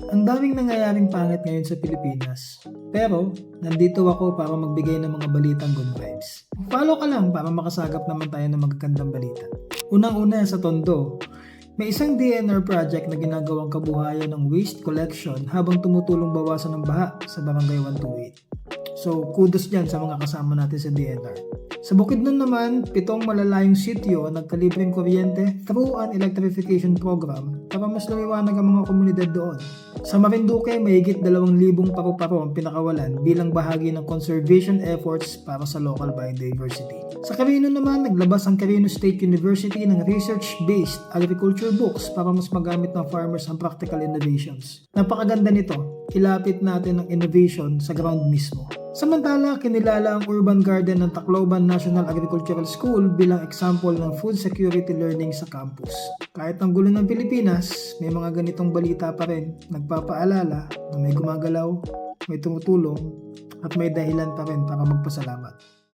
Ang daming nangyayaring pangit ngayon sa Pilipinas. Pero, nandito ako para magbigay ng mga balitang good vibes. Follow ka lang para makasagap naman tayo ng magagandang balita. Unang-una sa Tondo, may isang DNR project na ginagawang kabuhayan ng waste collection habang tumutulong bawasan ng baha sa Barangay 128. So, kudos dyan sa mga kasama natin sa DNR. Sa Bukidnon naman, 7 malalayong sityo ang nagkalibreng kuryente through an electrification program para mas lumiwanag ang mga komunidad doon. Sa Marinduque, mahigit 2,000 paru-paro ang pinakawalan bilang bahagi ng conservation efforts para sa local biodiversity. Sa Quirino naman, naglabas ang Quirino State University ng research-based agriculture books para mas magamit ng farmers ang practical innovations. Napakaganda nito, ilapit natin ang innovation sa ground mismo. Samantala, kinilala ang urban garden ng Tacloban National Agricultural School bilang example ng food security learning sa campus. Kahit ang gulo ng Pilipinas, may mga ganitong balita pa rin, nagpapaalala na may gumagalaw, may tumutulong, at may dahilan pa rin para magpasalamat.